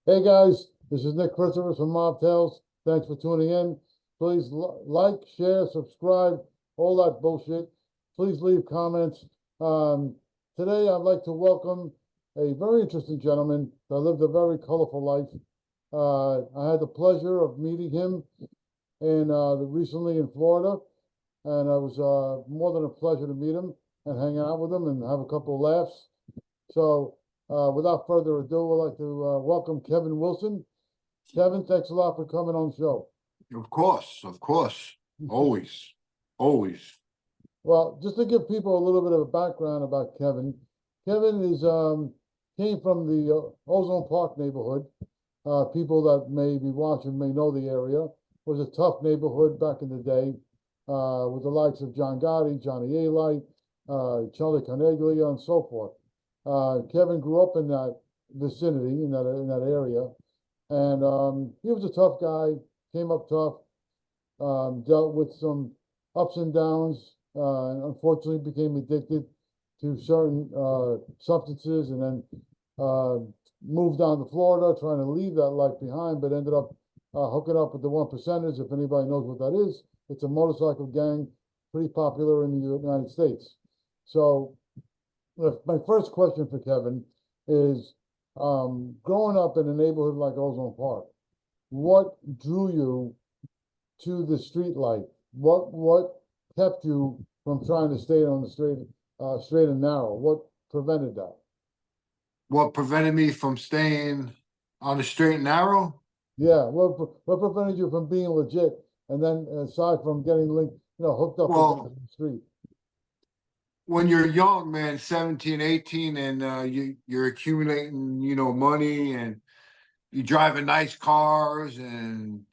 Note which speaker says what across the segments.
Speaker 1: Hey guys, this is Nick Christopher from Mob Tales. Thanks for tuning in. Please like, share, subscribe, all that bullshit. Please leave comments. Um, Today, I'd like to welcome a very interesting gentleman that lived a very colorful life. I had the pleasure of meeting him recently in Florida, and it was more than a pleasure to meet him and hang out with him and have a couple of laughs. So, without further ado, I'd like to welcome Kevin Wilson. Kevin, thanks a lot for coming on the show.
Speaker 2: Of course, always, always.
Speaker 1: Well, just to give people a little bit of a background about Kevin, Kevin is came from the Ozone Park neighborhood. People that may be watching may know the area. It was a tough neighborhood back in the day, with the likes of John Gotti, Johnny A. Charlie Carneglia, and so forth. Kevin grew up in that vicinity, in that area, and he was a tough guy. Came up tough, dealt with some ups and downs, and unfortunately became addicted to certain substances, and then moved down to Florida, trying to leave that life behind, but ended up hooking up with the One Percenters. If anybody knows what that is, it's a motorcycle gang, pretty popular in the United States. So my first question for Kevin is, growing up in a neighborhood like Ozone Park, what drew you to the street life? What kept you from trying to stay on the straight and narrow? What prevented that?
Speaker 2: What prevented me from staying on the straight and narrow?
Speaker 1: Yeah, what prevented you from being legit? And then aside from getting linked, hooked up
Speaker 2: Well,
Speaker 1: with the street.
Speaker 2: when you're young, man, 17, 18, and you're accumulating, money, and you're driving nice cars and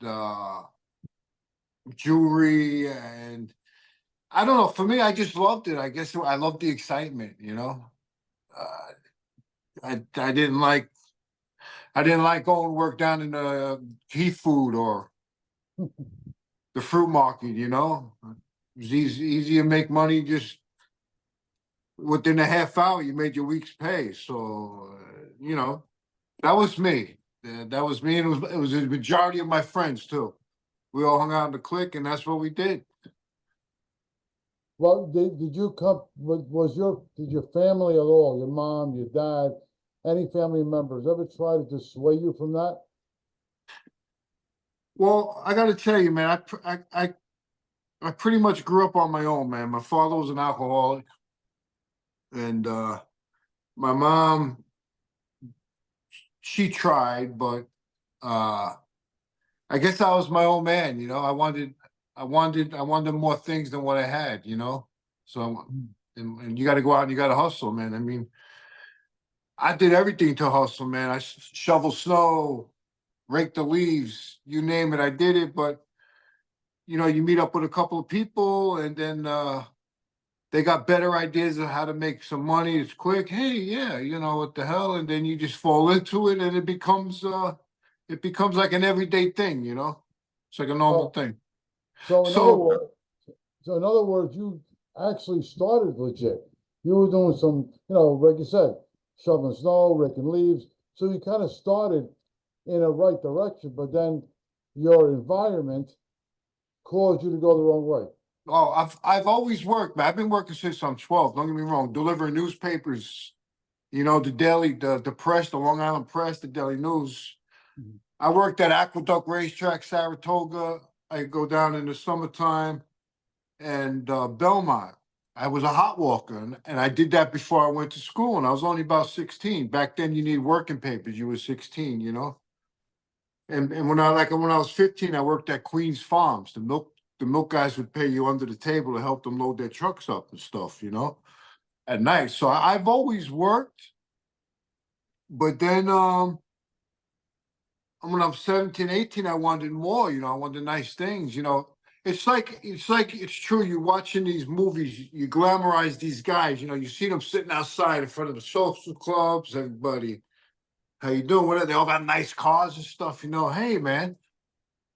Speaker 2: jewelry, and I don't know. For me, I just loved it. I guess I loved the excitement. I didn't like going to work down in the Heath Food or the fruit market. It was easy to make money just within a half hour. You made your week's pay. So that was me. That was me, and it was the majority of my friends too. We all hung out in the clique, and that's what we did.
Speaker 1: Well, did you come? Did your family at all, your mom, your dad, any family members ever try to dissuade you from that?
Speaker 2: Well, I got to tell you, man, I pretty much grew up on my own, man. My father was an alcoholic, and my mom, she tried, but I guess I was my own man. I wanted more things than what I had. So, and you got to go out and you got to hustle, man. I mean, I did everything to hustle, man. I shovel snow, rake the leaves, you name it, I did it. But you meet up with a couple of people, and then they got better ideas of how to make some money. It's quick. Hey, yeah, what the hell? And then you just fall into it, and it becomes like an everyday thing. It's like a normal
Speaker 1: Oh,
Speaker 2: thing.
Speaker 1: so
Speaker 2: So,
Speaker 1: in other words, you actually started legit. You were doing some, like you said, shoveling snow, raking leaves. So you kind of started in a right direction, but then your environment caused you to go the wrong way.
Speaker 2: oh, I've always worked, man. I've been working since I'm 12. Don't get me wrong. Delivering newspapers, the press, the Long Island Press, the Daily News.
Speaker 1: Mhm.
Speaker 2: I worked at Aqueduct Racetrack, Saratoga. I go down in the summertime, and Belmont. I was a hot walker, and I did that before I went to school, and I was only about 16. Back then, you need working papers. You were 16. And when I was 15, I worked at Queens Farms. The milk guys would pay you under the table to help them load their trucks up and stuff, at night. So I've always worked, but then when I'm 17, 18, I wanted more, I wanted nice things. It's true. You're watching these movies, you glamorize these guys, you see them sitting outside in front of the social clubs, everybody, how you doing? What are they all got nice cars and stuff, hey man,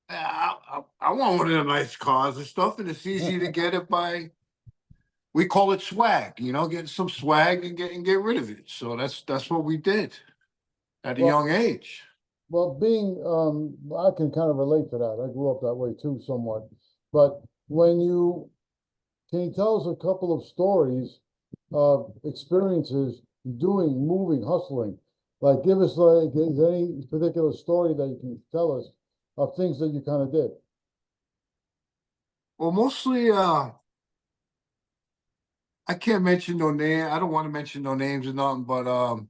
Speaker 2: I want one of them nice cars and stuff, and it's easy to get it by, we call it swag, getting some swag and get rid of it. So that's what we did at a
Speaker 1: Well,
Speaker 2: young age.
Speaker 1: Well, I can kind of relate to that. I grew up that way too, somewhat. But can you tell us a couple of stories of experiences moving, hustling? Like, give us like, is there any particular story that you can tell us of things that you kind of did?
Speaker 2: Well, mostly, I can't mention no name. I don't want to mention no names or nothing, but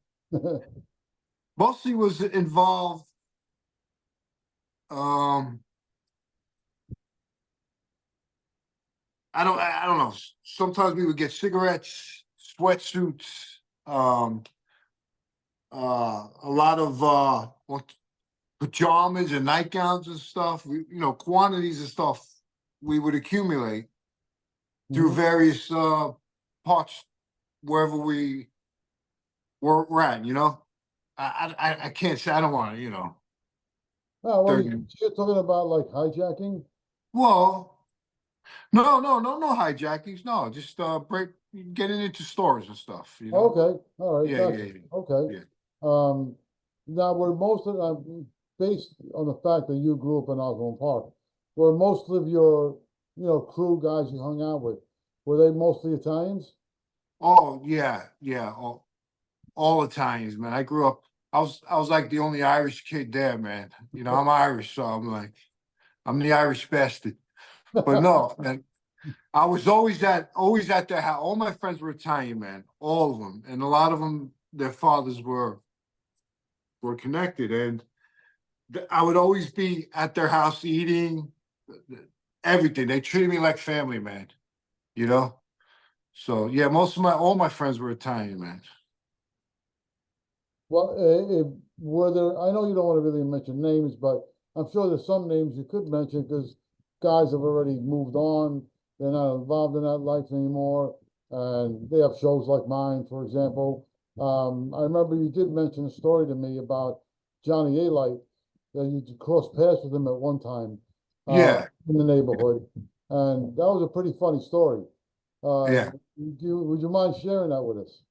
Speaker 2: mostly was involved. Um, I don't know. Sometimes we would get cigarettes, sweatsuits, um, a lot of pajamas and nightgowns and stuff. Quantities of stuff we would accumulate through
Speaker 1: Mhm.
Speaker 2: various parts wherever we're at. I can't say I don't want to.
Speaker 1: Oh, well,
Speaker 2: Dirty.
Speaker 1: you're talking about like hijacking?
Speaker 2: Well, no hijackings. No, just getting into stores and stuff.
Speaker 1: Okay, all right,
Speaker 2: Yeah, yeah,
Speaker 1: gotcha.
Speaker 2: yeah,
Speaker 1: Okay.
Speaker 2: yeah.
Speaker 1: Um, now we're most of based on the fact that you grew up in Osborne Park, were most of your, crew guys you hung out with, were they mostly Italians?
Speaker 2: Oh yeah, yeah. All Italians, man. I grew up. I was like the only Irish kid there, man. I'm Irish, so I'm the Irish bastard. But no, man. I was always at their house. All my friends were Italian, man. All of them, and a lot of them, their fathers were connected, and I would always be at their house eating everything. They treated me like family, man. You know. So yeah, all my friends were Italian, man.
Speaker 1: Well, were there, I know you don't want to really mention names, but I'm sure there's some names you could mention because guys have already moved on. They're not involved in that life anymore. And they have shows like mine, for example. I remember you did mention a story to me about Johnny A. Light, that you crossed paths with him at one time
Speaker 2: Yeah,
Speaker 1: in the neighborhood. And that was a pretty funny story.
Speaker 2: yeah.
Speaker 1: Would you mind sharing that with us?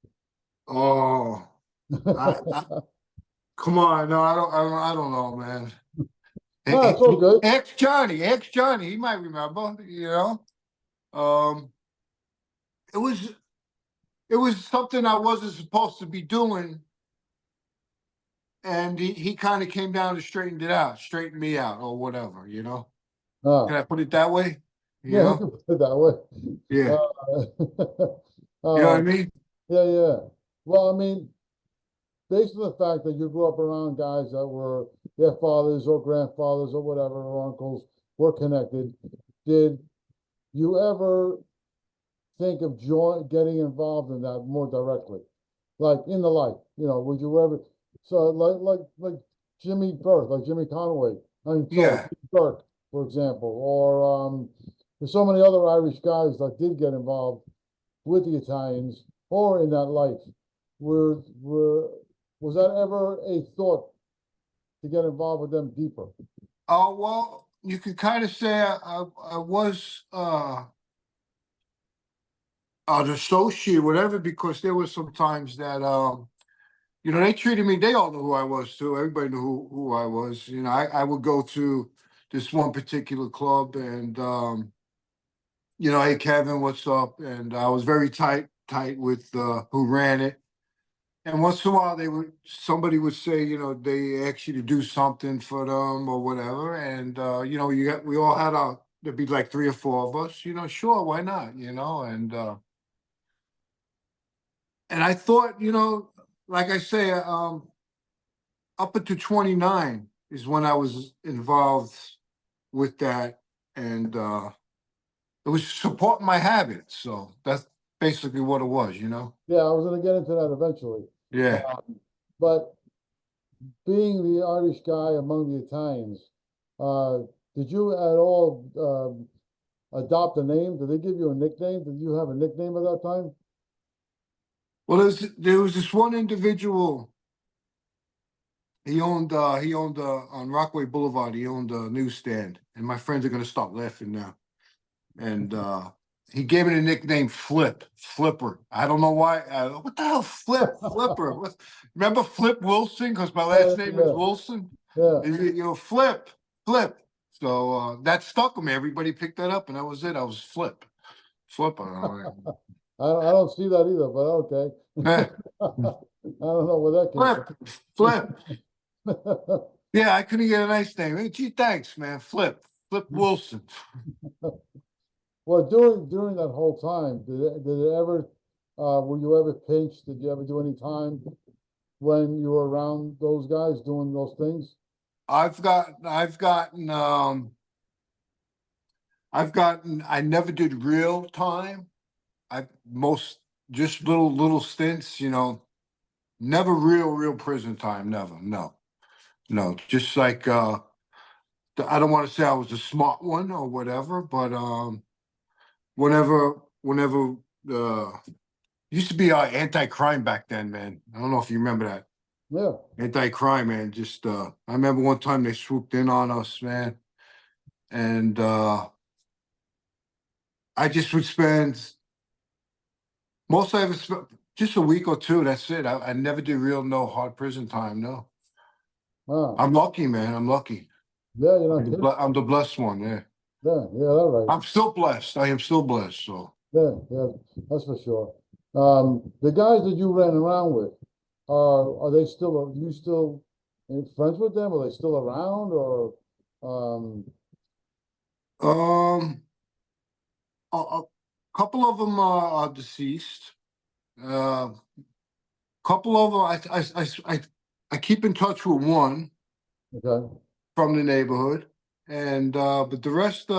Speaker 2: Oh, I come on. No, I don't know, man.
Speaker 1: No, it's all good.
Speaker 2: Ex Johnny, he might remember. Um, it was it was something I wasn't supposed to be doing, and he kind of came down and straightened it out, straightened me out, or whatever.
Speaker 1: Ah.
Speaker 2: Can I put it that way? You
Speaker 1: Yeah, you
Speaker 2: know?
Speaker 1: can put it that way.
Speaker 2: Yeah. You know what I
Speaker 1: Uh,
Speaker 2: mean?
Speaker 1: yeah, yeah. Well, I mean, based on the fact that you grew up around guys that were their fathers or grandfathers or whatever, or uncles were connected, did you ever think of getting involved in that more directly? Like in the life, would you ever, so like Jimmy Burke, like Jimmy Conway, I mean, sorry,
Speaker 2: Yeah.
Speaker 1: Jimmy Burke, for example, or there's so many other Irish guys that did get involved with the Italians or in that life. Were was that ever a thought to get involved with them deeper?
Speaker 2: Oh well, you could kind of say I was an associate, whatever, because there was some times that they treated me. They all knew who I was too. Everybody knew who I was. I would go to this one particular club, and hey Kevin, what's up? And I was very tight with who ran it. And once in a while, somebody would say, they asked you to do something for them or whatever, and we all had there'd be like three or four of us. Sure, why not? And I thought, like I say, up until 29 is when I was involved with that, and it was supporting my habits. So that's basically what it was.
Speaker 1: Yeah, I was going to get into that eventually.
Speaker 2: Yeah.
Speaker 1: But being the Irish guy among the Italians, uh, did you at all adopt a name? Did they give you a nickname? Did you have a nickname at that time?
Speaker 2: Well, there was this one individual. He owned on Rockaway Boulevard. He owned a newsstand, and my friends are gonna start laughing now. And he gave me the nickname Flipper. I don't know why. What the hell, Flipper? Remember Flip Wilson? Because my last name is
Speaker 1: Yeah.
Speaker 2: Wilson.
Speaker 1: Yeah.
Speaker 2: You know, flip, flip. So that stuck with me. Everybody picked that up, and that was it. I was flip.
Speaker 1: I don't see that either, but okay.
Speaker 2: Eh,
Speaker 1: I don't know where that came
Speaker 2: flip, flip.
Speaker 1: from.
Speaker 2: Yeah, I couldn't get a nice name. Hey, gee, thanks, man. Flip Wilson.
Speaker 1: Well, during that whole time, did it ever, were you ever pinched? Did you ever do any time when you were around those guys doing those things?
Speaker 2: I've gotten. I never did real time. I most just little stints. You know, never real prison time. Never. No, no. Just like I don't want to say I was a smart one or whatever, but whenever uh used to be anti-crime back then, man. I don't know if you remember that.
Speaker 1: Yeah.
Speaker 2: Anti-crime, man. Just I remember one time they swooped in on us, man. And I just would spend most of it just a week or two. That's it. I never did real no hard prison time. No,
Speaker 1: Ah,
Speaker 2: I'm lucky, man. I'm lucky.
Speaker 1: yeah, you're not kidding.
Speaker 2: I'm the blessed one. Yeah,
Speaker 1: Yeah, all right.
Speaker 2: I'm still blessed. I am still blessed. So
Speaker 1: Yeah, that's for sure. The guys that you ran around with, are they still, are you still friends with them? Are they still around or,
Speaker 2: um, a couple of them are deceased. Uh, couple of them, I keep in touch with one
Speaker 1: okay?
Speaker 2: from the neighborhood, and but the rest,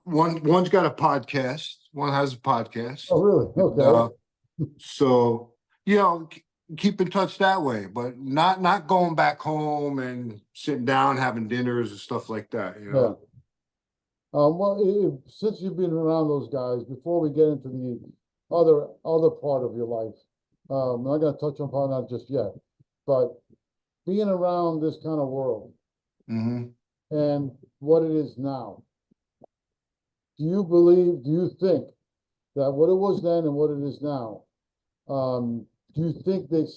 Speaker 2: one's got a podcast. One has a podcast.
Speaker 1: Oh, really?
Speaker 2: And,
Speaker 1: Okay.
Speaker 2: so you know, keep in touch that way, but not going back home and sitting down having dinners and stuff like that. You
Speaker 1: Yeah.
Speaker 2: know.
Speaker 1: Well, since you've been around those guys, before we get into the other part of your life, I'm not gonna touch upon that just yet, but being around this kind of world
Speaker 2: Hmm.
Speaker 1: and what it is now, do you think that what it was then and what it is now, do you think that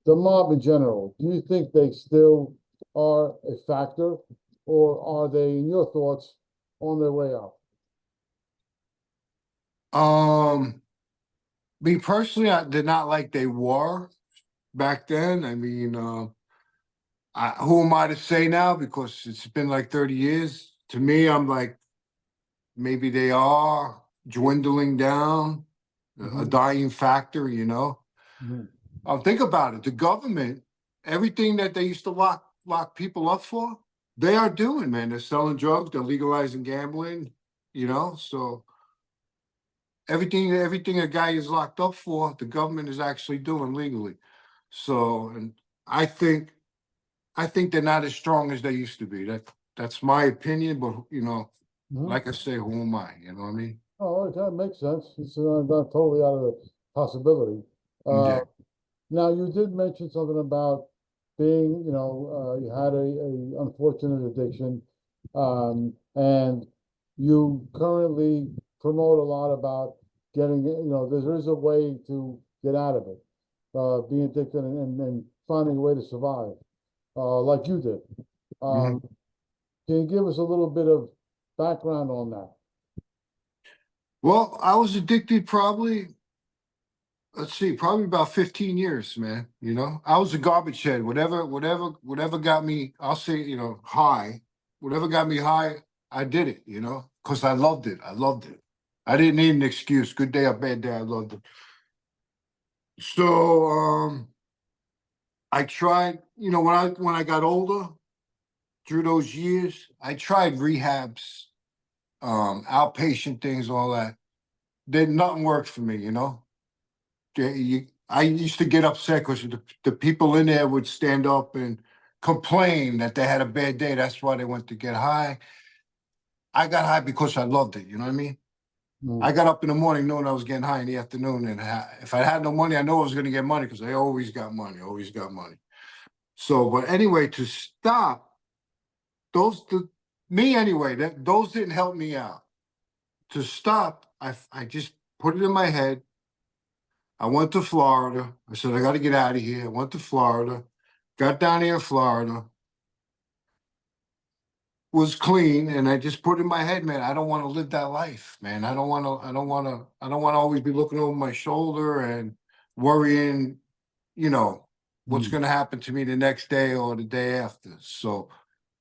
Speaker 1: the mob in general, do you think they still are a factor, or are they, in your thoughts, on their way out?
Speaker 2: Me personally, I did not like they were back then. I mean, who am I to say now? Because it's been like 30 years. To me, I'm like, maybe they are dwindling down, a
Speaker 1: Mhm.
Speaker 2: dying factor, you know?
Speaker 1: Mhm.
Speaker 2: Think about it. The government, everything that they used to lock people up for, they are doing, man. They're selling drugs, they're legalizing gambling, you know? So everything a guy is locked up for, the government is actually doing legally. So, and I think I think they're not as strong as they used to be. That's my opinion, but you know,
Speaker 1: Mhm.
Speaker 2: like I say, who am I? You know what I mean?
Speaker 1: Oh, okay, that makes sense. It's not totally out of the possibility. Uh,
Speaker 2: Yeah.
Speaker 1: Now you did mention something about being, you had a unfortunate addiction, and you currently promote a lot about getting, there is a way to get out of it, being addicted and finding a way to survive, like you did.
Speaker 2: Mhm.
Speaker 1: Um, can you give us a little bit of background on that?
Speaker 2: Well, I was addicted probably, let's see, probably about 15 years, man. You know, I was a garbage head. Whatever got me, I'll say, you know, high. Whatever got me high, I did it, you know, because I loved it. I loved it. I didn't need an excuse. Good day or bad day, I loved it. So I tried, you know, when I got older, through those years, I tried rehabs, outpatient things, all that. Did nothing worked for me, you know. I used to get upset because the people in there would stand up and complain that they had a bad day. That's why they went to get high. I got high because I loved it. You know what I mean?
Speaker 1: Mm,
Speaker 2: I got up in the morning knowing I was getting high in the afternoon, and if I had no money, I know I was going to get money because I always got money. Always got money. So, but anyway, to stop those, me anyway, those didn't help me out. To stop, I just put it in my head. I went to Florida. I said, I got to get out of here. I went to Florida, got down here in Florida, was clean, and I just put in my head, man, I don't want to live that life, man. I don't want to always be looking over my shoulder and worrying, you know, what's
Speaker 1: Mm.
Speaker 2: going to happen to me the next day or the day after. So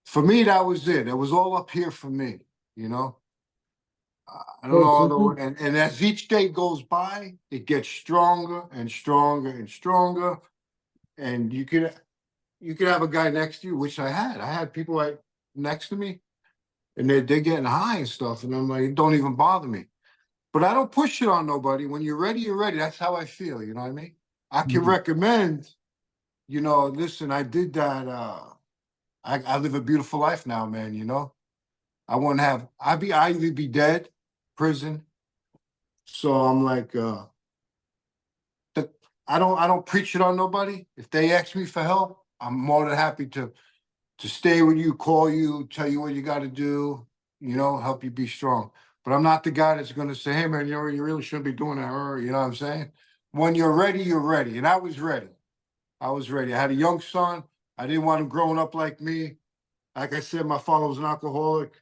Speaker 2: for me, that was it. It was all up here for me, you know. I don't
Speaker 1: So,
Speaker 2: know,
Speaker 1: so you,
Speaker 2: and as each day goes by, it gets stronger and stronger and stronger. And you could have a guy next to you, which I had. I had people right next to me, and they're getting high and stuff, and I'm like, it don't even bother me. But I don't push it on nobody. When you're ready, you're ready. That's how I feel. You know what I mean? I can
Speaker 1: mm,
Speaker 2: recommend. You know, listen, I did that. I live a beautiful life now, man. You know, I wouldn't have. I'd either be dead, prison. So I'm like, the, I don't preach it on nobody. If they ask me for help, I'm more than happy to stay with you, call you, tell you what you got to do, you know, help you be strong. But I'm not the guy that's going to say, hey, man, you know, you really shouldn't be doing that. Or, you know what I'm saying? When you're ready, you're ready. And I was ready. I was ready. I had a young son. I didn't want him growing up like me. Like I said, my father was an alcoholic.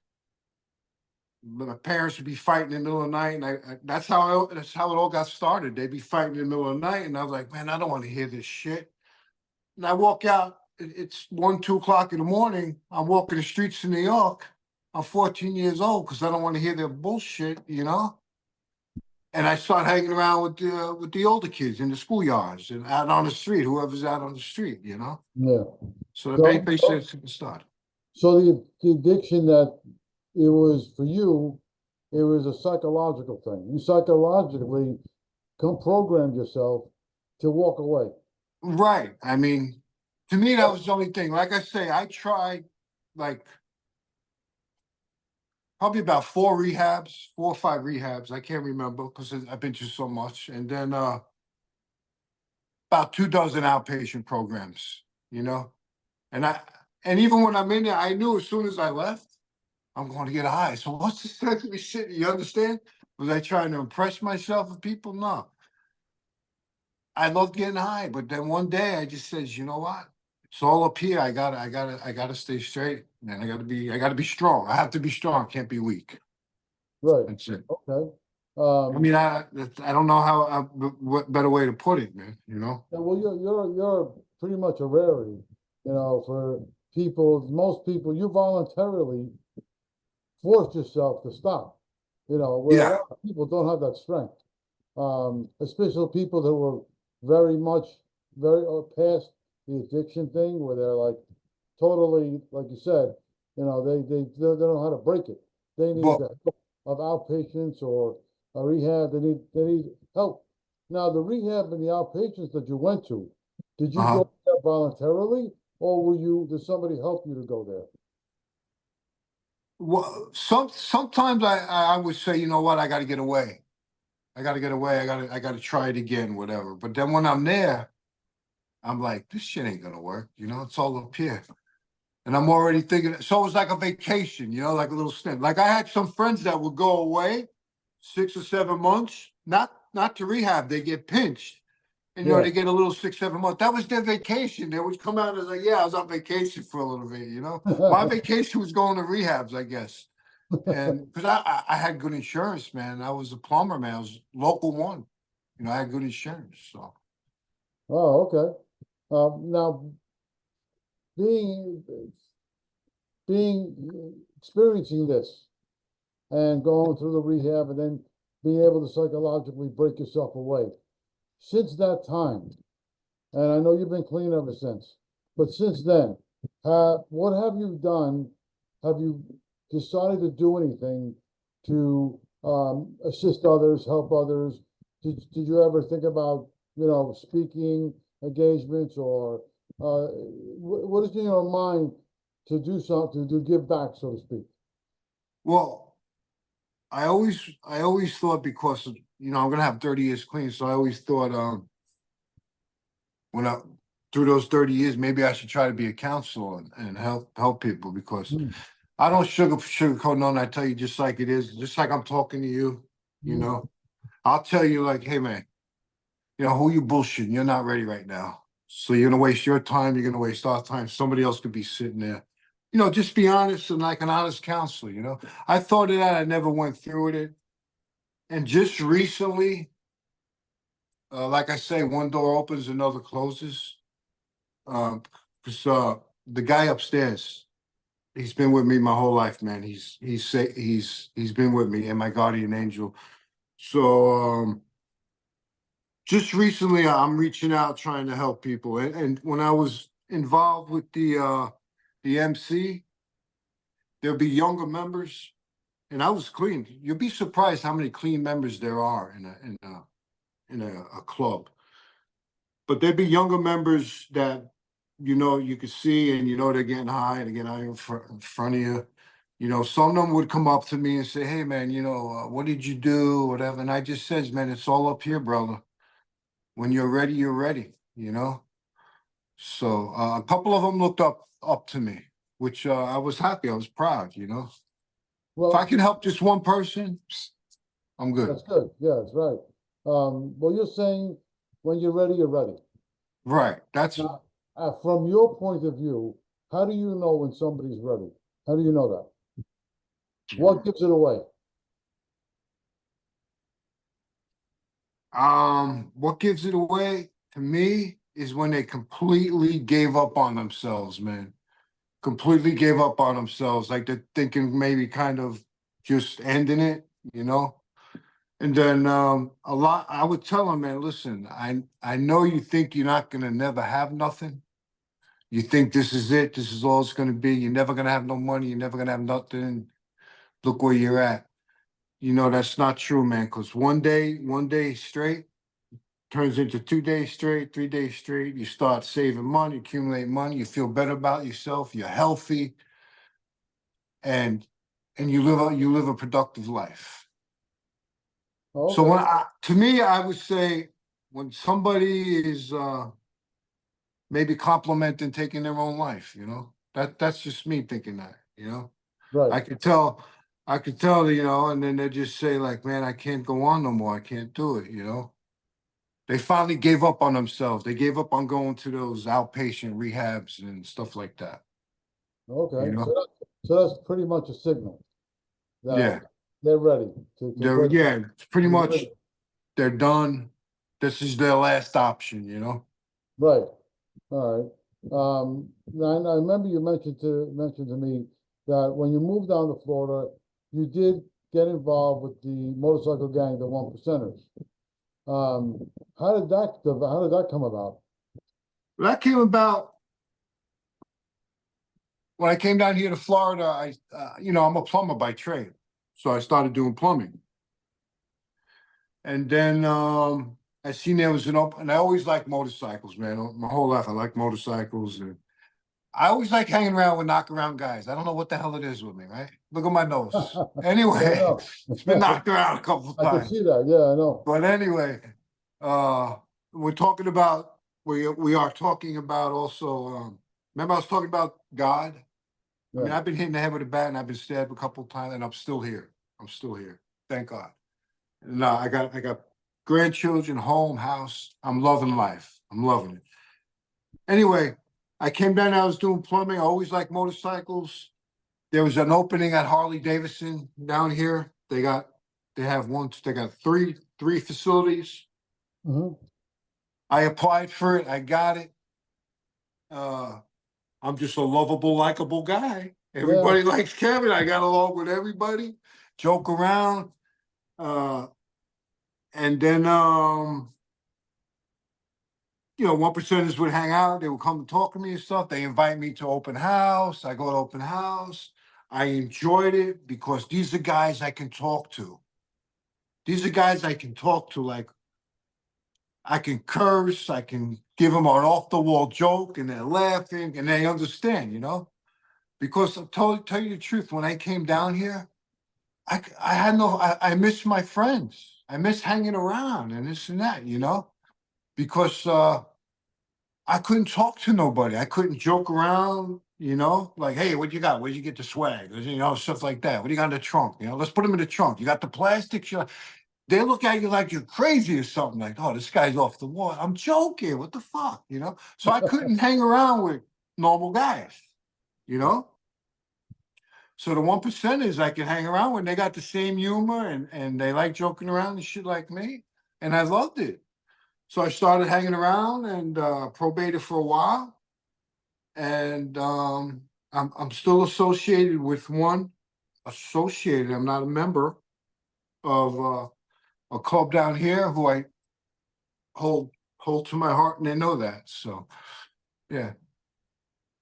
Speaker 2: My parents would be fighting in the middle of the night, and that's how it all got started. They'd be fighting in the middle of the night, and I was like, man, I don't want to hear this shit. And I walk out. It's 1, 2 o'clock in the morning. I'm walking the streets of New York. I'm 14 years old because I don't want to hear their bullshit, you know. And I start hanging around with the older kids in the schoolyards and out on the street, whoever's out on the street, you know.
Speaker 1: yeah.
Speaker 2: So the
Speaker 1: So,
Speaker 2: basically it started.
Speaker 1: so the addiction that it was for you, it was a psychological thing. You psychologically programmed yourself to walk away.
Speaker 2: Right. I mean, to me, that was the only thing. Like I say, I tried like probably about 4 or 5 rehabs. I can't remember because I've been through so much. And then about 2 dozen outpatient programs, you know. And and even when I'm in there, I knew as soon as I left, I'm going to get high. So what's the sense of me sitting? You understand? Was I trying to impress myself with people? No. I loved getting high, but then one day I just says, you know what? It's all up here. I gotta stay straight, and I gotta be strong. I have to be strong. Can't be weak.
Speaker 1: Right.
Speaker 2: That's it.
Speaker 1: Okay.
Speaker 2: I mean, I don't know how, what better way to put it, man. You know?
Speaker 1: Yeah, well, you're pretty much a rarity, you know, for people. Most people, you voluntarily force yourself to stop. You know, where a
Speaker 2: Yeah.
Speaker 1: lot of people don't have that strength. Especially people that were very much very past the addiction thing, where they're like totally, like you said, you know, they don't know how to break it. They need
Speaker 2: But
Speaker 1: the help of outpatients or a rehab. They need help. Now, the rehab and the outpatients that you went to, did you
Speaker 2: uh-huh.
Speaker 1: go there voluntarily, or did somebody help you to go there?
Speaker 2: Well, sometimes I would say, you know what, I got to get away. I got to get away. I got to try it again, whatever. But then when I'm there, I'm like, this shit ain't gonna work. You know, it's all up here. And I'm already thinking, so it was like a vacation, you know, like a little stint. Like I had some friends that would go away 6 or 7 months, not to rehab, they get pinched. And you know,
Speaker 1: Yeah.
Speaker 2: they get a little 6, 7 months. That was their vacation. They would come out and like, yeah, I was on vacation for a little bit, you know. My vacation was going to rehabs, I guess. And because I had good insurance, man. I was a plumber, man. I was local one. You know, I had good insurance. So
Speaker 1: Oh, okay. Now, being experiencing this and going through the rehab and then being able to psychologically break yourself away. Since that time, and I know you've been clean ever since, but since then, what have you done? Have you decided to do anything to assist others, help others? Did you ever think about, you know, speaking engagements or what is in your mind to do something, to give back, so to speak?
Speaker 2: well, I always thought because you know I'm gonna have 30 years clean, so I always thought when I through those 30 years maybe I should try to be a counselor and help people because
Speaker 1: Mm.
Speaker 2: I don't sugarcoat none. I tell you just like it is, just like I'm talking to you. You
Speaker 1: Mm.
Speaker 2: know, I'll tell you like, hey man, you know, who you bullshitting? You're not ready right now. So you're gonna waste your time, you're gonna waste our time. Somebody else could be sitting there. You know, just be honest and like an honest counselor, you know. I thought of that, I never went through with it. And just recently, like I say, one door opens, another closes. Um, because the guy upstairs, he's been with me my whole life, man. He's been with me and my guardian angel. So just recently I'm reaching out trying to help people. And when I was involved with the MC, there'll be younger members, and I was clean. You'll be surprised how many clean members there are in a club. But there'd be younger members that you know you could see, and you know they're getting high and they're getting high in front of you. You know, some of them would come up to me and say, "Hey, man, you know, what did you do, whatever?" And I just says, "Man, it's all up here, brother. When you're ready, you're ready." You know. So a couple of them looked up to me, which I was happy. I was proud. You know, if I
Speaker 1: Well,
Speaker 2: can help just one person, I'm good.
Speaker 1: that's good. Yeah, that's right. Well, you're saying when you're ready, you're ready.
Speaker 2: Right. That's
Speaker 1: Now, from your point of view, how do you know when somebody's ready? How do you know that? What gives it away?
Speaker 2: What gives it away to me is when they completely gave up on themselves, man. Completely gave up on themselves. Like they're thinking maybe kind of just ending it, you know? And then a lot I would tell them, man, listen, I know you think you're not gonna never have nothing. You think this is it, this is all it's gonna be. You're never gonna have no money, you're never gonna have nothing. Look where you're at. You know, that's not true, man, because one day straight turns into 2 days straight, 3 days straight. You start saving money, accumulate money, you feel better about yourself, you're healthy, and you live a productive life. So
Speaker 1: Okay.
Speaker 2: to me, I would say when somebody is maybe complimenting taking their own life, you know, that's just me thinking that, you know.
Speaker 1: Right.
Speaker 2: I could tell, I could tell, you know, and then they just say like, man, I can't go on no more. I can't do it, you know. They finally gave up on themselves. They gave up on going to those outpatient rehabs and stuff like that, you
Speaker 1: Okay. So
Speaker 2: know.
Speaker 1: that's pretty much a signal that
Speaker 2: Yeah,
Speaker 1: they're ready to
Speaker 2: they're
Speaker 1: break
Speaker 2: yeah, it's pretty
Speaker 1: to
Speaker 2: much
Speaker 1: break.
Speaker 2: they're done. This is their last option, you know.
Speaker 1: Right. All right. Now I remember you mentioned to me that when you moved down to Florida, you did get involved with the motorcycle gang, the One Percenters. How did that come about?
Speaker 2: That came about when I came down here to Florida. You know, I'm a plumber by trade, so I started doing plumbing. And then I seen there was an open, and I always liked motorcycles, man. My whole life, I like motorcycles, and I always like hanging around with knockaround guys. I don't know what the hell it is with me, right? Look at my nose.
Speaker 1: Yeah, I
Speaker 2: Anyway,
Speaker 1: know.
Speaker 2: it's been knocked around a couple of
Speaker 1: I can
Speaker 2: times.
Speaker 1: see that. Yeah, I know.
Speaker 2: But anyway, uh, we're talking about we are talking about also. Remember, I was talking about God. I mean,
Speaker 1: Yeah.
Speaker 2: I've been hit in the head with a bat, and I've been stabbed a couple of times, and I'm still here. I'm still here. Thank God. No, I got grandchildren, home, house. I'm loving life. I'm loving it. Anyway, I came down. I was doing plumbing. I always liked motorcycles. There was an opening at Harley Davidson down here. They have one. They got three facilities.
Speaker 1: Hmm.
Speaker 2: I applied for it. I got it. Uh, I'm just a lovable, likable guy.
Speaker 1: Yeah.
Speaker 2: Everybody likes Kevin. I got along with everybody. Joke around. Uh, and then you know, one percenters would hang out. They would come and talk to me and stuff. They invite me to open house. I go to open house. I enjoyed it because these are guys I can talk to. These are guys I can talk to. Like I can curse. I can give them an off the wall joke, and they're laughing and they understand. You know, because tell you the truth, when I came down here, I had no. I miss my friends. I miss hanging around and this and that. You know, because I couldn't talk to nobody. I couldn't joke around, you know, like, hey, what you got? Where'd you get the swag? You know, stuff like that. What do you got in the trunk? You know, let's put them in the trunk. You got the plastic? they look at you like you're crazy or something. Like, oh, this guy's off the wall. I'm joking. What the fuck, you know? So I couldn't hang around with normal guys, you know. So the 1%ers I can hang around with, they got the same humor and they like joking around and shit like me, and I loved it. So I started hanging around and probated for a while, and I'm still associated with one. Associated. I'm not a member of a club down here who I hold to my heart, and they know that. So yeah,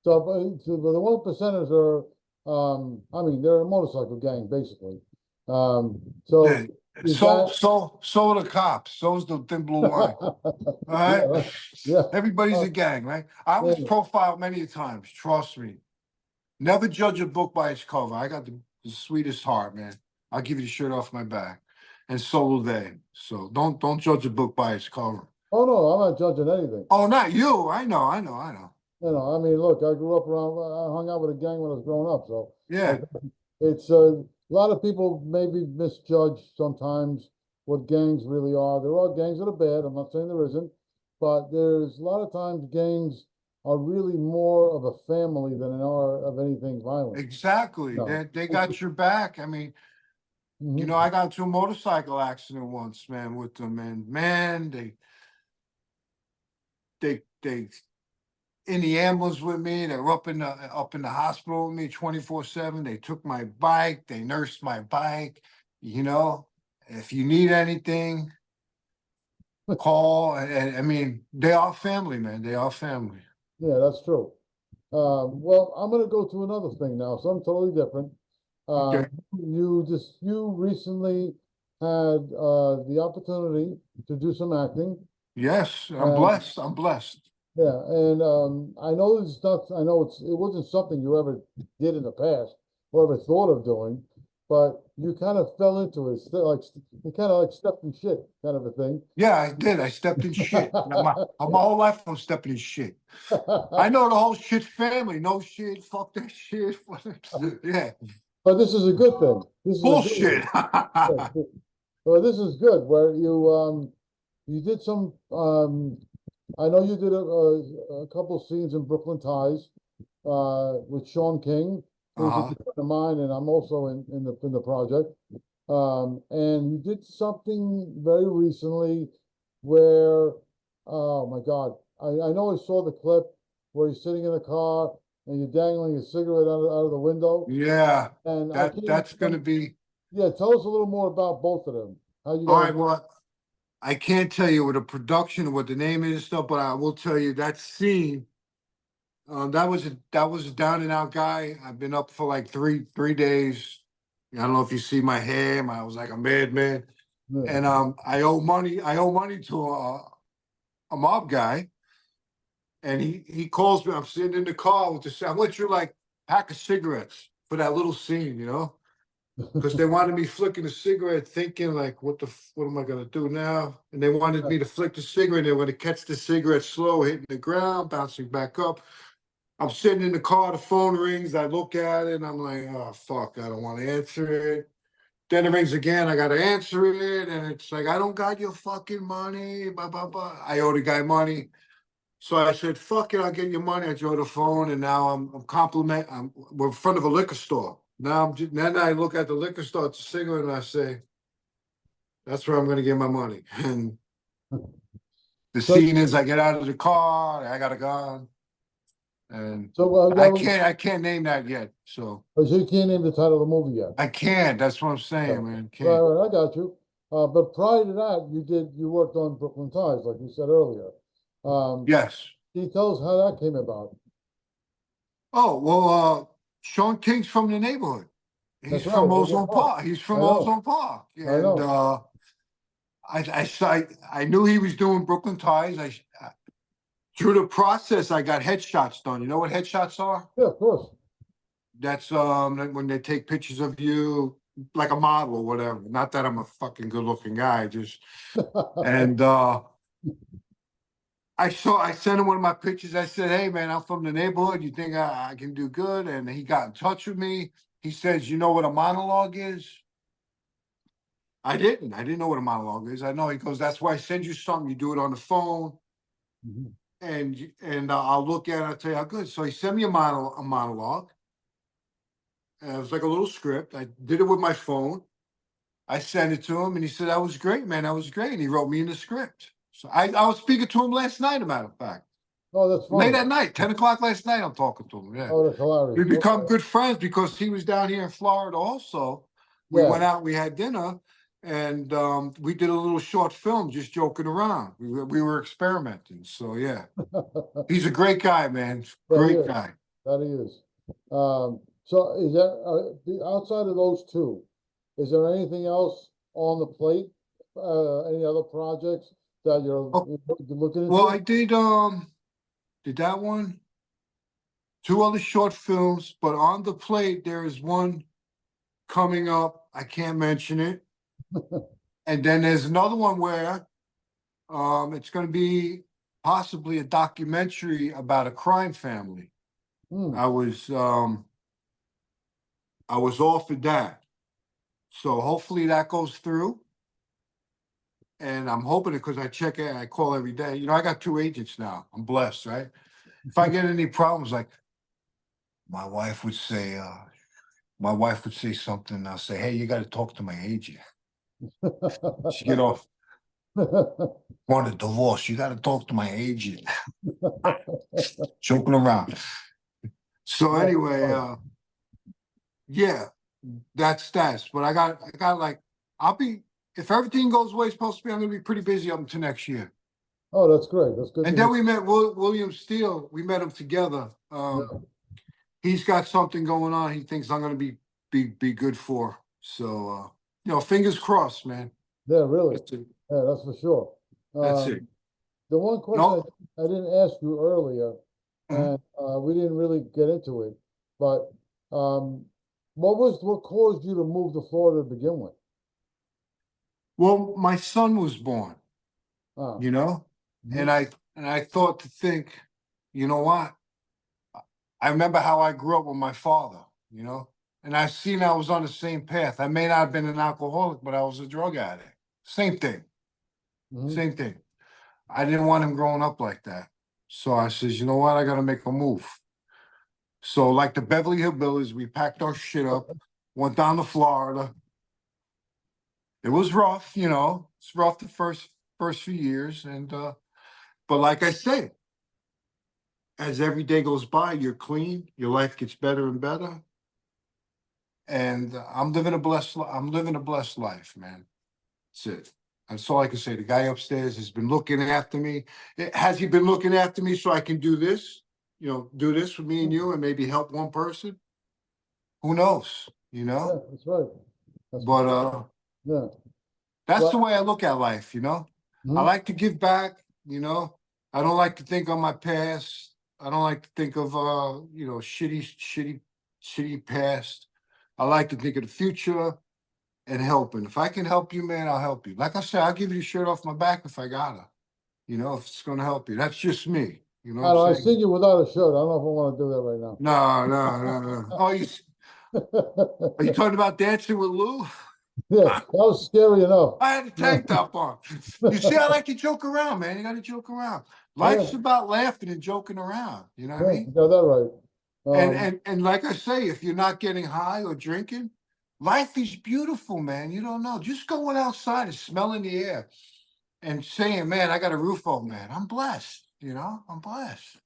Speaker 1: But the 1%ers are, I mean, they're a motorcycle gang, basically. So
Speaker 2: yeah.
Speaker 1: is
Speaker 2: So
Speaker 1: that,
Speaker 2: so are the cops. So's the Thin Blue Line. All
Speaker 1: yeah,
Speaker 2: right.
Speaker 1: right. Yeah,
Speaker 2: Everybody's
Speaker 1: uh,
Speaker 2: a gang, right? I
Speaker 1: yeah,
Speaker 2: was profiled many times. Trust me. Never judge a book by its cover. I got the sweetest heart, man. I'll give you the shirt off my back, and so will they. So don't judge a book by its cover.
Speaker 1: oh no, I'm not judging anything.
Speaker 2: Oh, not you. I know. I know. I know.
Speaker 1: You know, I mean, look, I grew up around, I hung out with a gang when I was growing up, so
Speaker 2: Yeah.
Speaker 1: it's a lot of people maybe misjudge sometimes what gangs really are. There are gangs that are bad. I'm not saying there isn't, but there's a lot of times gangs are really more of a family than they are of anything violent.
Speaker 2: Exactly.
Speaker 1: No.
Speaker 2: They got your back. I mean, you know,
Speaker 1: Mhm.
Speaker 2: I got into a motorcycle accident once, man, with them, and man, they in the ambulance with me. They were up in the hospital with me 24/7. They took my bike. They nursed my bike. You know, if you need anything, call. And I mean, they are family, man. They are family.
Speaker 1: Yeah, that's true. Well, I'm gonna go to another thing now, something totally different.
Speaker 2: Okay.
Speaker 1: You recently had the opportunity to do some acting.
Speaker 2: Yes, I'm
Speaker 1: And
Speaker 2: blessed. I'm blessed.
Speaker 1: yeah, and I know it's not, I know it wasn't something you ever did in the past or ever thought of doing, but you kind of fell into it. Still, like you kind of like stepped in shit, kind of a thing.
Speaker 2: Yeah, I did. I stepped in shit. My whole life I'm stepping in shit. I know the whole shit family. No shit. Fuck that shit. Yeah.
Speaker 1: But this is a good thing. This is a good
Speaker 2: Bullshit.
Speaker 1: thing. Well, this is good where you did some I know you did a couple of scenes in Brooklyn Ties with Sean King, who's a
Speaker 2: Uh-huh.
Speaker 1: good friend of mine, and I'm also in the project. And you did something very recently where, oh my God, I know I saw the clip where you're sitting in a car and you're dangling a cigarette out of the window.
Speaker 2: Yeah.
Speaker 1: And I can't,
Speaker 2: That's gonna be
Speaker 1: yeah, tell us a little more about both of them. How you
Speaker 2: all
Speaker 1: guys,
Speaker 2: right. Well, I can't tell you what the production, what the name is and stuff, but I will tell you that scene. That was a down and out guy. I've been up for like three days. I don't know if you see my hair. I was like a madman.
Speaker 1: yeah.
Speaker 2: And I owe money. I owe money to a mob guy, and he calls me. I'm sitting in the car with this. I went through like pack of cigarettes for that little scene, you know, because they wanted me flicking a cigarette, thinking like, what am I gonna do now? And they wanted me to flick the cigarette. They were gonna catch the cigarette slow, hitting the ground, bouncing back up. I'm sitting in the car. The phone rings. I look at it, and I'm like, oh fuck, I don't want to answer it. Then it rings again. I got to answer it, and it's like, I don't got your fucking money. Blah blah blah. I owe the guy money. So I said, fuck it, I'll get your money. I drew the phone, and now we're in front of a liquor store. Then I look at the liquor store, it's a cigarette, and I say, that's where I'm going to get my money. And the
Speaker 1: So,
Speaker 2: scene is I get out of the car, I got a gun, and
Speaker 1: that was,
Speaker 2: I can't name that yet. So
Speaker 1: so you can't name the title of the movie yet.
Speaker 2: I can't. That's what I'm
Speaker 1: Yeah.
Speaker 2: saying, man.
Speaker 1: Right,
Speaker 2: Can't.
Speaker 1: right, I got you. But prior to that, you worked on Brooklyn Ties, like you said earlier.
Speaker 2: Yes.
Speaker 1: Can you tell us how that came about?
Speaker 2: Oh well, Sean King's from the neighborhood. He's
Speaker 1: That's right,
Speaker 2: from
Speaker 1: Ozone
Speaker 2: Ozone
Speaker 1: Park.
Speaker 2: Park. He's
Speaker 1: I
Speaker 2: from
Speaker 1: know,
Speaker 2: Ozone Park,
Speaker 1: I
Speaker 2: and
Speaker 1: know.
Speaker 2: I knew he was doing Brooklyn Ties. Through the process, I got headshots done. You know what headshots are?
Speaker 1: Yeah, of course.
Speaker 2: That's when they take pictures of you like a model or whatever. Not that I'm a fucking good looking guy, just and I sent him one of my pictures. I said, hey man, I'm from the neighborhood. You think I can do good? And he got in touch with me. He says, you know what a monologue is? I didn't know what a monologue is. I know he goes, that's why I send you something. You do it on the phone,
Speaker 1: Mhm.
Speaker 2: and I'll look at it. I'll tell you how good. So he sent me a monologue. And it was like a little script. I did it with my phone. I sent it to him, and he said, "That was great, man. That was great." And he wrote me in the script. So I was speaking to him last night. A matter of fact,
Speaker 1: Oh, that's
Speaker 2: late
Speaker 1: funny.
Speaker 2: at night, 10 o'clock last night. I'm talking to him. Yeah,
Speaker 1: Oh, that's
Speaker 2: we
Speaker 1: hilarious.
Speaker 2: become
Speaker 1: Okay.
Speaker 2: good friends because he was down here in Florida. Also, we
Speaker 1: Yeah.
Speaker 2: went out, we had dinner, and we did a little short film, just joking around. We were experimenting. So yeah, he's a great guy, man.
Speaker 1: Yeah, he
Speaker 2: Great
Speaker 1: is.
Speaker 2: guy.
Speaker 1: That he is. So is that, outside of those two, is there anything else on the plate? Any other projects that
Speaker 2: Oh,
Speaker 1: you're looking
Speaker 2: well,
Speaker 1: into?
Speaker 2: I did that one. Two other short films, but on the plate there is one coming up. I can't mention it. And then there's another one where it's going to be possibly a documentary about a crime family.
Speaker 1: Hmm.
Speaker 2: I was um I was offered that. So hopefully that goes through. And I'm hoping it because I check it, I call every day. You know, I got two agents now. I'm blessed, right? If I get any problems, like my wife would say, something, I'll say, "Hey, you got to talk to my agent." She get off, "Want a divorce, you got to talk to my agent." Joking around. So
Speaker 1: Yeah,
Speaker 2: anyway,
Speaker 1: fun.
Speaker 2: yeah, that's that. But I got like, I'll be, if everything goes the way it's supposed to be, I'm gonna be pretty busy up until next year.
Speaker 1: Oh, that's great. That's good to
Speaker 2: And
Speaker 1: hear.
Speaker 2: then we met William Steele. We met him together.
Speaker 1: Yeah,
Speaker 2: He's got something going on. He thinks I'm gonna be good for. So fingers crossed, man.
Speaker 1: yeah, really.
Speaker 2: That's it.
Speaker 1: Yeah, that's for sure.
Speaker 2: That's it.
Speaker 1: The one question
Speaker 2: No.
Speaker 1: I didn't ask you earlier,
Speaker 2: Mhm.
Speaker 1: and we didn't really get into it, but um, what caused you to move to Florida to begin with?
Speaker 2: Well, my son was born.
Speaker 1: Ah,
Speaker 2: You know, and
Speaker 1: mhm,
Speaker 2: I thought to think, you know what? I remember how I grew up with my father, and I seen I was on the same path. I may not have been an alcoholic, but I was a drug addict. Same thing,
Speaker 1: mhm.
Speaker 2: same thing. I didn't want him growing up like that. So I says, you know what? I got to make a move. So like the Beverly Hillbillies, we packed our shit up, went down to Florida. It was rough, It's rough the first few years, and but like I say, as every day goes by, you're clean, your life gets better and better. And I'm living a blessed life, man. That's it. That's all I can say. The guy upstairs has been looking after me. Has he been looking after me so I can do this? Do this with me and you and maybe help one person? Who knows?
Speaker 1: Yeah, that's right. That's for
Speaker 2: But
Speaker 1: sure. Yeah,
Speaker 2: that's the
Speaker 1: but
Speaker 2: way I look at life. I
Speaker 1: mhm,
Speaker 2: like to give back. I don't like to think on my past. I don't like to think of shitty past. I like to think of the future and helping. If I can help you, man, I'll help you. Like I said, I'll give you the shirt off my back if I gotta, if it's gonna help you. That's just me. You know what
Speaker 1: I
Speaker 2: I'm
Speaker 1: don't know, I
Speaker 2: saying?
Speaker 1: seen you without a shirt. I don't know if I want to do that right
Speaker 2: No, no, no, no. Oh, are you
Speaker 1: now.
Speaker 2: talking about Dancing with Lou?
Speaker 1: Yeah, that was scary enough.
Speaker 2: I had a tank top on. You see, I like to joke around, man. You got to joke around.
Speaker 1: Yeah,
Speaker 2: Life's about laughing and joking around. You know what I
Speaker 1: yeah,
Speaker 2: mean?
Speaker 1: you got that right.
Speaker 2: And
Speaker 1: Um,
Speaker 2: and and like I say, if you're not getting high or drinking, life is beautiful, man. You don't know. Just going outside and smelling the air and saying, "Man, I got a roof over, man. I'm blessed." I'm blessed.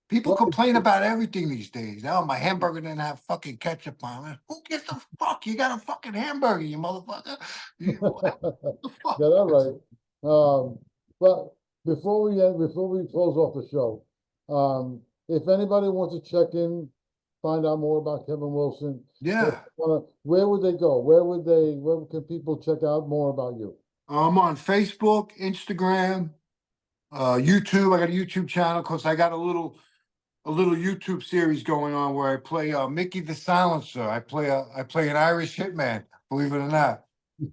Speaker 2: People
Speaker 1: well,
Speaker 2: complain about everything these days. Oh, my hamburger didn't have fucking ketchup on it. Who gives a fuck? You got a fucking hamburger, you motherfucker. What the fuck?
Speaker 1: got that right. But before we close off the show, if anybody wants to check in, find out more about Kevin Wilson,
Speaker 2: Yeah.
Speaker 1: where would they go? Where can people check out more about you?
Speaker 2: I'm on Facebook, Instagram, YouTube. I got a YouTube channel because I got a little YouTube series going on where I play Mickey the Silencer. I play an Irish hitman, believe it or not,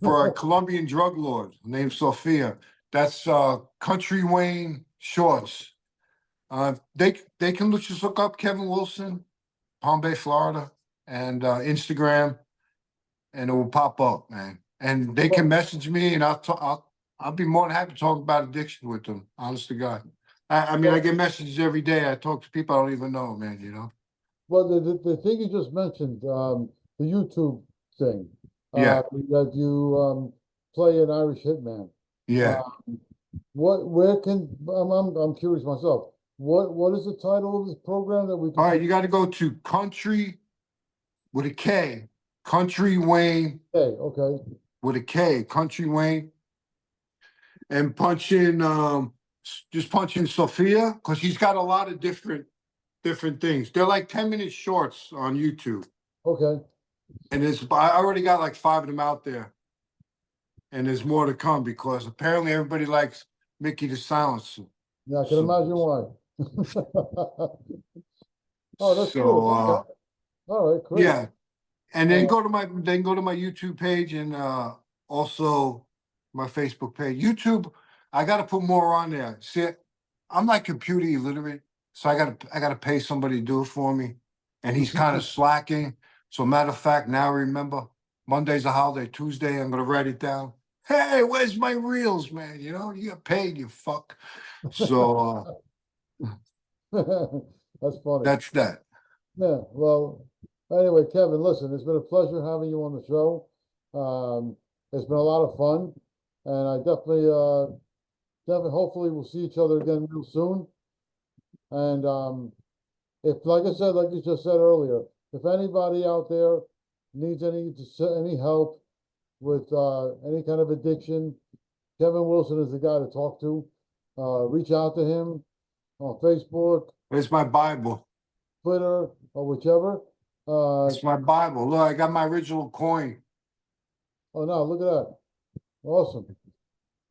Speaker 2: for a Colombian drug lord named Sophia. That's Country Wayne Shorts. They can just look up Kevin Wilson, Palm Bay, Florida, and Instagram, and it will pop up, man. And they can message me and I'll be more than happy to talk about addiction with them, honest to God. I mean, I get messages every day. I talk to people I don't even know, man, you know?
Speaker 1: Well, the thing you just mentioned, the YouTube thing,
Speaker 2: Yeah,
Speaker 1: that you, play an Irish hitman.
Speaker 2: yeah.
Speaker 1: Where can, I'm curious myself, what is the title of this program that we can?
Speaker 2: All right, you gotta go to Country with a K, Country Wayne
Speaker 1: Okay,
Speaker 2: with a K, Country Wayne. And punch in, just punch in Sophia, because he's got a lot of different things. They're like 10-minute shorts on YouTube.
Speaker 1: okay.
Speaker 2: And I already got like 5 of them out there. And there's more to come because apparently everybody likes Mickey the Silencer.
Speaker 1: Yeah, I can
Speaker 2: So-
Speaker 1: imagine why. Oh, that's
Speaker 2: So,
Speaker 1: cool. Okay. All right, great.
Speaker 2: yeah. And then go to my YouTube page and also my Facebook page. YouTube, I gotta put more on there. See, I'm like computer illiterate, so I gotta pay somebody to do it for me. And he's kind of slacking. So matter of fact, now remember, Monday's a holiday, Tuesday, I'm gonna write it down. Hey, where's my reels, man? You know, you get paid, you fuck. So
Speaker 1: That's funny.
Speaker 2: that's that.
Speaker 1: Yeah, well, anyway, Kevin, listen, it's been a pleasure having you on the show. It's been a lot of fun, and I definitely, hopefully we'll see each other again real soon. And if, like I said, like you just said earlier, if anybody out there needs any help with any kind of addiction, Kevin Wilson is the guy to talk to. Reach out to him on Facebook,
Speaker 2: It's my Bible.
Speaker 1: Twitter, or whichever.
Speaker 2: It's my Bible. Look, I got my original coin,
Speaker 1: Oh no, look at that. Awesome.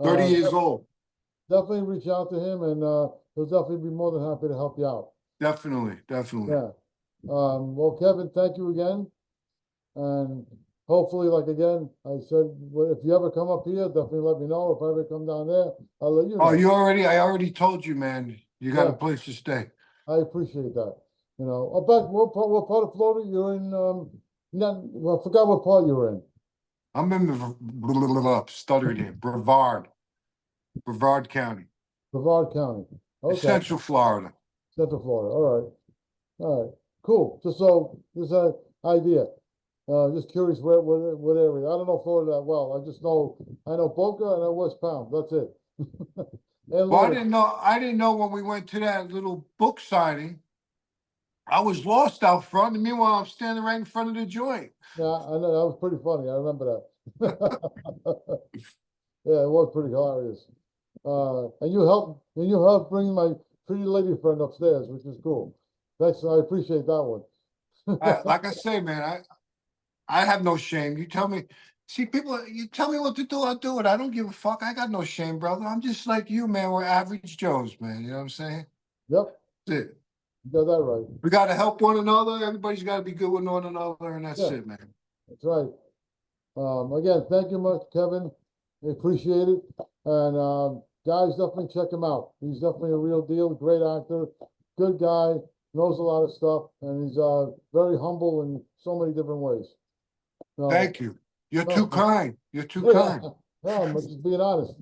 Speaker 2: 30 years old.
Speaker 1: Definitely reach out to him and he'll definitely be more than happy to help you out.
Speaker 2: Definitely.
Speaker 1: Yeah. Well, Kevin, thank you again. And hopefully, like again, I said, well, if you ever come up here, definitely let me know. If I ever come down there, I'll let you know.
Speaker 2: Oh, I already told you, man. You got a
Speaker 1: Yeah.
Speaker 2: place to stay.
Speaker 1: I appreciate that. You know, but what part of Florida you're in? Well, I forgot what part you're in.
Speaker 2: I'm in the stuttered here. Brevard County.
Speaker 1: Brevard County.
Speaker 2: It's
Speaker 1: Okay.
Speaker 2: Central Florida.
Speaker 1: Central Florida. All right. Cool. Just so there's an idea. Just curious what area. I don't know Florida that well. I know Boca and I know West Palm. That's it. And
Speaker 2: Well,
Speaker 1: Lauderdale.
Speaker 2: I didn't know when we went to that little book signing. I was lost out front, and meanwhile I'm standing right in front of the joint.
Speaker 1: Yeah, I know that was pretty funny. I remember that. Yeah, it was pretty hilarious. And you helped bring my pretty lady friend upstairs, which is cool. Thanks. I appreciate that one.
Speaker 2: Like I say, man, I have no shame. You tell me, see, people, you tell me what to do, I'll do it. I don't give a fuck. I got no shame, brother. I'm just like you, man. We're average Joes, man. You know what I'm saying?
Speaker 1: Yep,
Speaker 2: That's it.
Speaker 1: you got that right.
Speaker 2: We got to help one another. Everybody's got to be good with one another, and that's
Speaker 1: Yeah.
Speaker 2: it, man.
Speaker 1: That's right. Again, thank you much, Kevin. I appreciate it. And guys, definitely check him out. He's definitely a real deal, great actor, good guy, knows a lot of stuff, and he's very humble in so many different ways. So,
Speaker 2: Thank you. You're
Speaker 1: no,
Speaker 2: too kind. You're too
Speaker 1: yeah,
Speaker 2: kind.
Speaker 1: no, I'm just being honest.